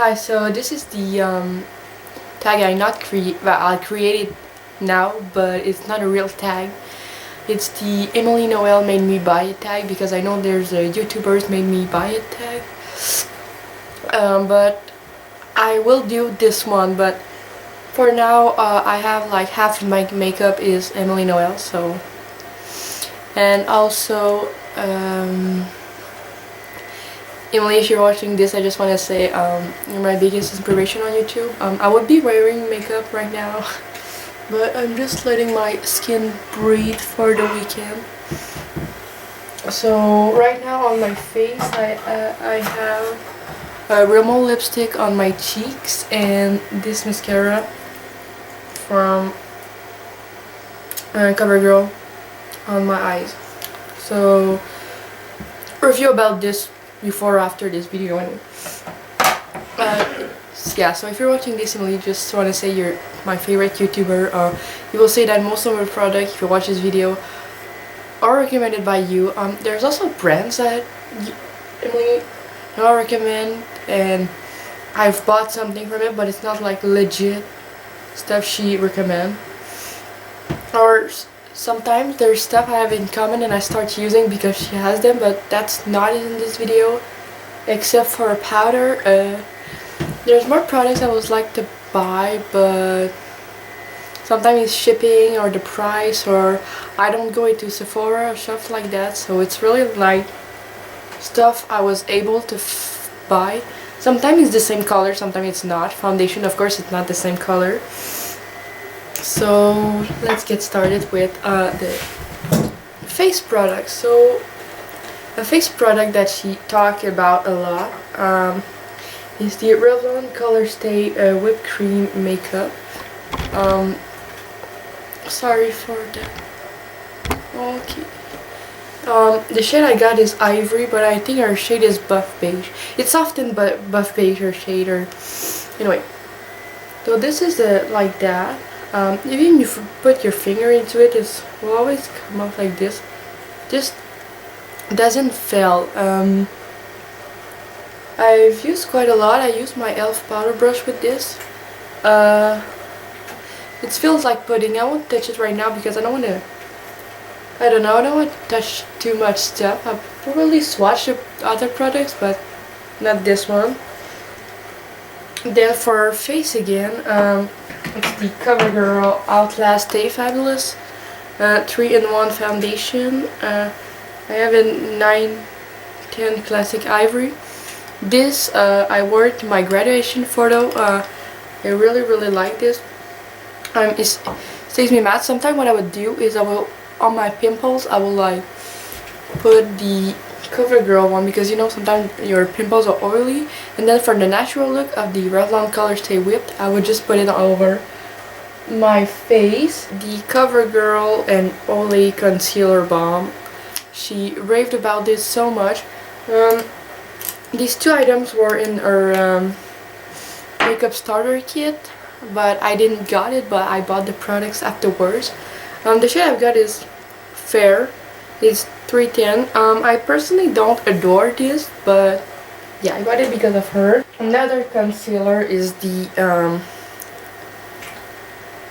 Hi, so this is the tag I created now, but it's not a real tag. It's the Emily Noel made me buy it tag because I know there's a YouTubers made me buy it tag. But I will do this one, but for now I have like half of my makeup is Emily Noel, so. And also Emily, if you're watching this, I just want to say you're my biggest inspiration on YouTube. I would be wearing makeup right now, but I'm just letting my skin breathe for the weekend. So right now on my face, I have a Rimmel lipstick on my cheeks and this mascara from CoverGirl on my eyes. So review about this before or after this video anyway. Yeah, so if you're watching this, Emily, just want to say you're my favorite YouTuber. You will say that most of my products, if you watch this video, are recommended by you. There's also brands that Emily I recommend, and I've bought something from it, but it's not like legit stuff she recommend. Or sometimes there's stuff I have in common and I start using because she has them, but that's not in this video, except for a powder. There's more products I would like to buy, but sometimes it's shipping or the price, or I don't go into Sephora or stuff like that, so it's really like stuff I was able to buy. Sometimes it's the same color, sometimes it's not. Foundation, of course, it's not the same color. So let's get started with the face products. So a face product that she talked about a lot is the Revlon Color Stay Whipped Cream Makeup. Sorry for that. Okay. The shade I got is Ivory, but I think her shade is Buff Beige. It's often Buff Beige, her shade, or anyway. So this is like that. Even if you put your finger into it, it will always come out like this. Just doesn't fail. I've used quite a lot. I use my e.l.f. powder brush with this. It feels like pudding. I won't touch it right now because I don't want to. I don't want to touch too much stuff. I'll probably swatch the other products, but not this one. Then for face again, it's the CoverGirl Outlast Stay Fabulous 3-in-1 foundation. I have a 910 Classic Ivory. This I wore it to my graduation photo. I really like this. It stays me matte. Sometimes what I would do is on my pimples I will like put the CoverGirl one, because you know sometimes your pimples are oily, and then for the natural look of the Revlon Color Stay Whipped, I would just put it all over my face. The CoverGirl and Olay Concealer Balm. She raved about this so much. These two items were in her makeup starter kit, but I didn't got it, but I bought the products afterwards. The shade I've got is Fair. It's 310. I personally don't adore this, but yeah, I got it because of her. Another concealer is the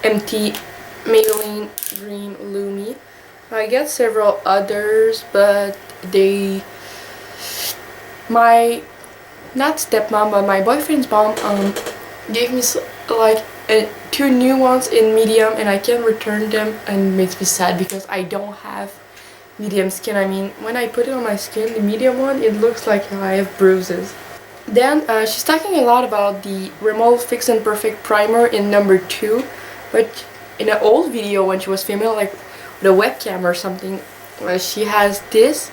MT Maybelline Green Lumi. I got several others, but not stepmom, but my boyfriend's mom gave me like two new ones in medium, and I can't return them, and it makes me sad because I don't have medium skin. I mean, when I put it on my skin, the medium one, it looks like I have bruises. Then she's talking a lot about the Rimmel Fix and Perfect Primer in number 2, but in an old video when she was filming like with a webcam or something, she has this,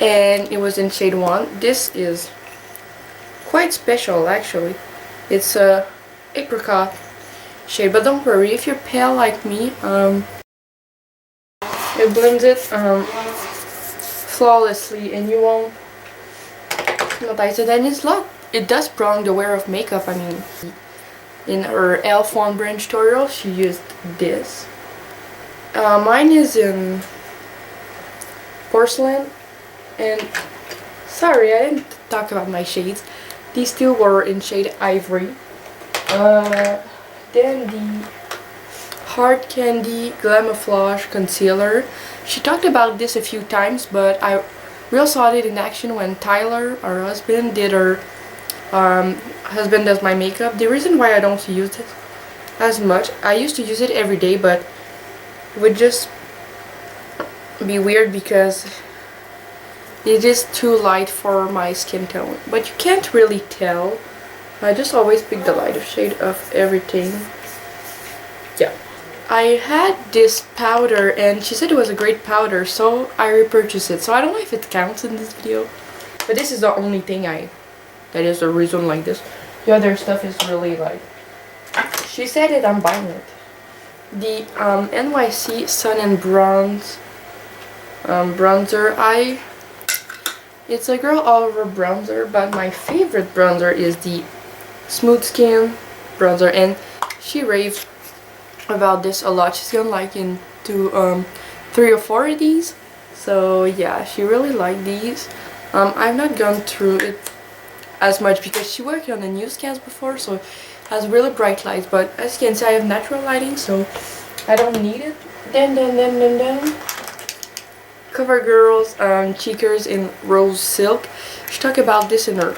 and it was in shade 1. This is quite special actually. It's a apricot shade, but don't worry, if you're pale like me, it blends it flawlessly and you won't notice it. And it does prolong the wear of makeup. I mean, in her e.l.f. One Branch tutorial she used this. Mine is in porcelain, and sorry I didn't talk about my shades. These two were in shade Ivory. Then the Hard Candy Glamouflage Concealer. She talked about this a few times, but I really saw it in action when Tyler, our husband, did her husband does my makeup. The reason why I don't use it as much, I used to use it every day, but it would just be weird because it is too light for my skin tone. But you can't really tell. I just always pick the lighter shade of everything. Yeah. I had this powder and she said it was a great powder, so I repurchased it. So I don't know if it counts in this video, but this is the only thing that is the reason like this. The other stuff is really like, she said it, I'm buying it. The NYC Sun and Bronze bronzer. It's a girl all over bronzer, but my favorite bronzer is the Smooth Skin bronzer, and she raved about this a lot. She's gone like into 3 or 4 of these, so yeah, she really liked these. I've not gone through it as much because she worked on the newscast before, so it has really bright lights, but as you can see I have natural lighting, so I don't need it. Then CoverGirl's Cheekers in Rose Silk. She talked about this in her,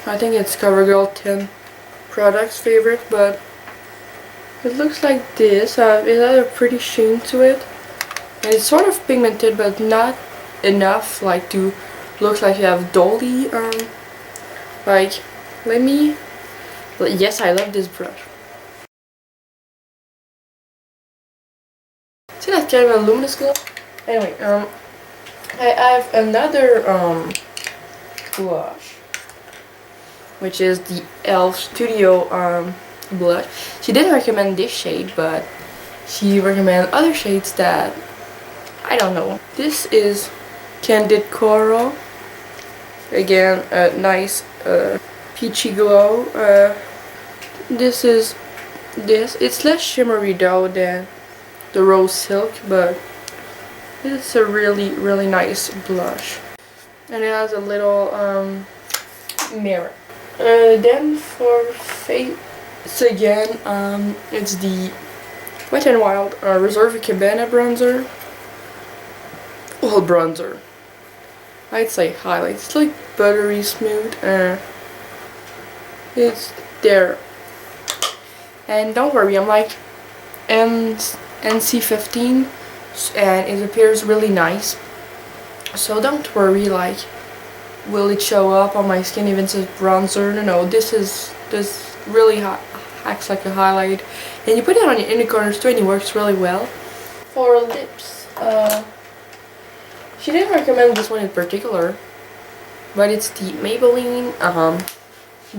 I think it's CoverGirl 10 products favorite, but it looks like this. It has a pretty sheen to it, and it's sort of pigmented, but not enough like to look like you have dolly. Like, let me. Yes, I love this brush. See that kind of a luminous glow? Anyway, I have another blush, which is the e.l.f. Studio blush. She didn't recommend this shade, but she recommended other shades that I don't know. This is Candid Coral. Again, a nice peachy glow. This is this. It's less shimmery though than the Rose Silk, but it's a really nice blush, and it has a little mirror. Then for face again, it's the Wet n Wild Reserve Cabana bronzer. Well, bronzer. I'd say highlight. It's like buttery smooth. It's there. And don't worry, I'm like NC15, and it appears really nice. So don't worry, like, will it show up on my skin even if it's bronzer? No, this really acts like a highlight, and you put it on your inner corners too, and it works really well. For lips, she didn't recommend this one in particular, but it's the Maybelline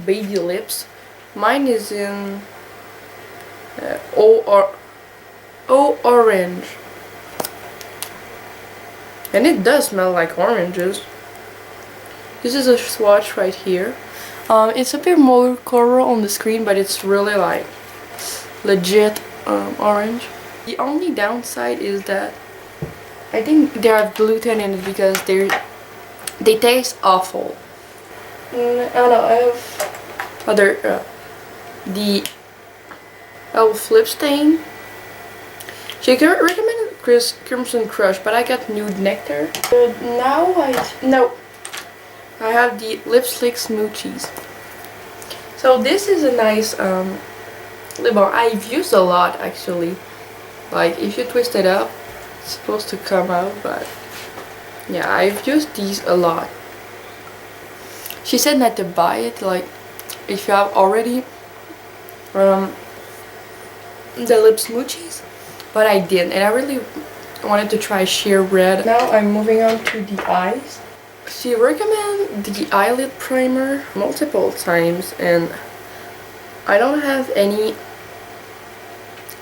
Baby Lips. Mine is in orange, and it does smell like oranges. This is a swatch right here. It's a bit more coral on the screen, but it's really like legit orange. The only downside is that I think they have gluten in it because they taste awful. I don't know. I have other the e.l.f. lip stain. She recommended Crimson Crush, but I got Nude Nectar. Now I have the Lipstick Smoochies. So this is a nice lip balm. I've used a lot actually. Like, if you twist it up, it's supposed to come out, but yeah, I've used these a lot. She said not to buy it, like, if you have already the lip smoochies, but I didn't, and I really wanted to try Sheer Red. Now I'm moving on to the eyes. She recommended the eyelid primer multiple times, and I don't have any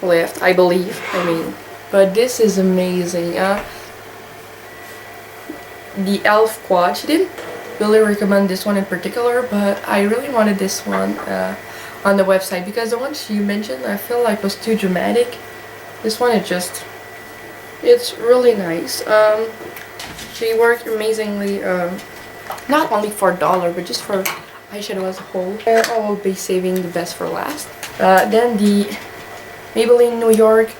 left, I believe. But this is amazing. The e.l.f. Quad. She didn't really recommend this one in particular, but I really wanted this one on the website because the one she mentioned I feel like was too dramatic. This one it's really nice. She worked amazingly, not only for $1, but just for eyeshadow as a whole. I will be saving the best for last. Then the Maybelline New York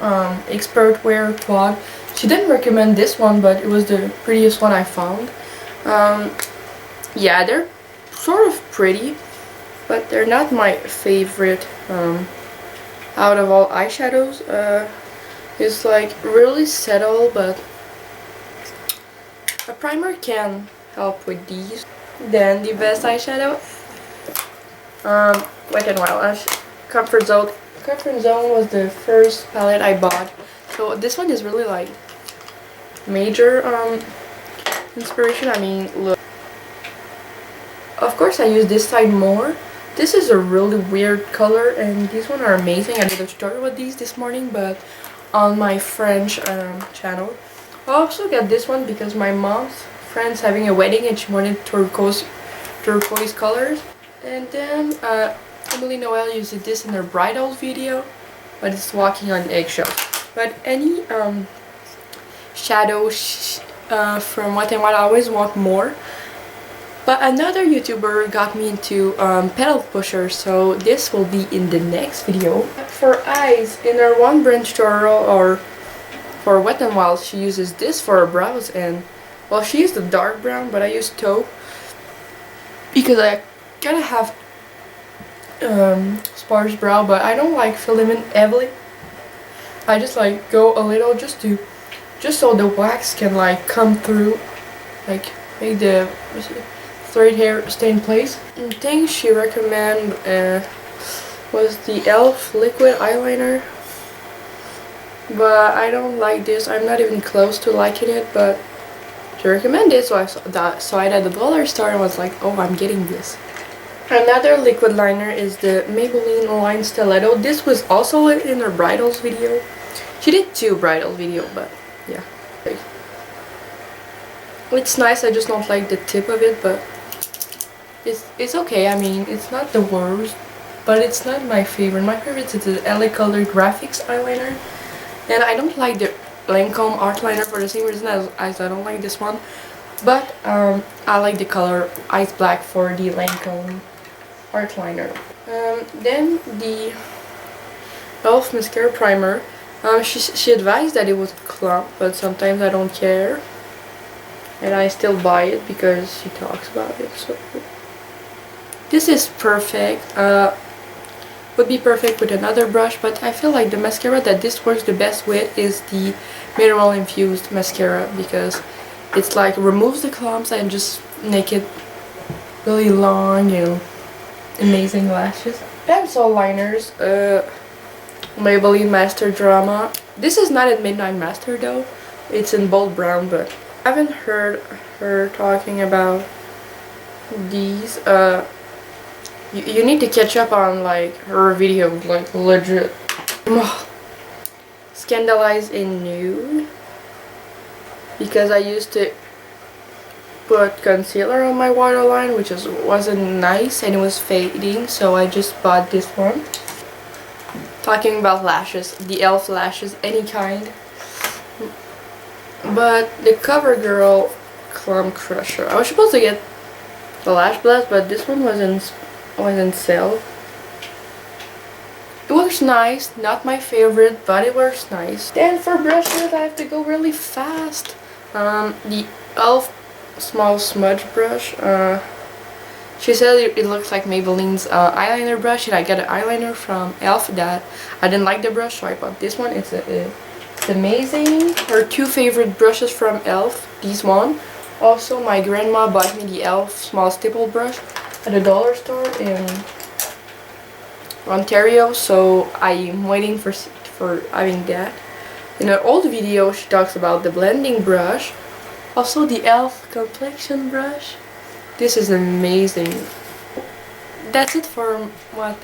Expert Wear Quad. She didn't recommend this one, but it was the prettiest one I found. Yeah, they're sort of pretty, but they're not my favorite out of all eyeshadows. It's like really subtle, but a primer can help with these. Then the best eyeshadow, Wet n Wild Comfort Zone. Comfort Zone was the first palette I bought, so this one is really like major inspiration. I mean, look. Of course, I use this side more. This is a really weird color, and these ones are amazing. I did a tutorial with these this morning, but on my French channel. I also got this one because my mom's friend's having a wedding and she wanted turquoise colors. And then EmilyNoel used this in her bridal video, but it's walking on eggshells. But any shadows from Wet n Wild, I always want more. But another YouTuber got me into pedal pushers, so this will be in the next video. For eyes, in her one branch tutorial, or for Wet n Wild, she uses this for her brows, and well, she used the dark brown, but I use taupe because I kind of have sparse brow, but I don't like filling in heavily. I just like go a little just so the wax can like come through, like make the straight hair stay in place. The thing she recommended was the e.l.f. liquid eyeliner, but I don't like this. I'm not even close to liking it, but she recommended it, so I saw it at the dollar store and was like, oh, I'm getting this. Another liquid liner is the Maybelline Line Stiletto. This was also in her bridals video. She did 2 bridal videos, but yeah. It's nice, I just don't like the tip of it, but it's okay. I mean, it's not the worst, but it's not my favorite. My favorite is the LA Color Graphics eyeliner, and I don't like the Lancome art liner for the same reason as I don't like this one. But I like the color Ice Black for the Lancome art liner. Then the e.l.f. mascara primer. She advised that it was clump, but sometimes I don't care, and I still buy it because she talks about it. So this is perfect. Would be perfect with another brush, but I feel like the mascara that this works the best with is the mineral infused mascara, because it's like removes the clumps and just make it really long and amazing lashes. Pencil liners, Maybelline Master Drama. This is not in Midnight Master though, it's in bold brown, but I haven't heard her talking about these. You need to catch up on like her video, like legit. Scandalized in Nude, because I used to put concealer on my waterline, which wasn't nice and it was fading, so I just bought this one. Talking about lashes, the e.l.f. lashes, any kind. But the CoverGirl Clump Crusher, I was supposed to get the Lash Blast, but this one was in sale. It works nice, not my favorite, but it works nice. Then for brushes, I have to go really fast. The e.l.f. small smudge brush. She said it looks like Maybelline's eyeliner brush, and I got an eyeliner from e.l.f. that I didn't like the brush, so I bought this one. It's amazing. Her 2 favorite brushes from e.l.f. These one. Also, my grandma bought me the e.l.f. small stipple brush at a dollar store in Ontario, so I'm waiting for having that. In an old video, she talks about the blending brush. Also, the e.l.f. complexion brush. This is amazing. That's it for what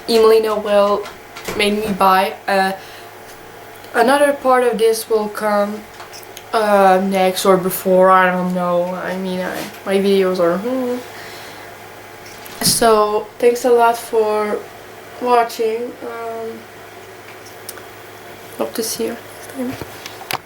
EmilyNoel made me buy. Another part of this will come next or before, I don't know. I mean, my videos are So, thanks a lot for watching. Hope to see you next time.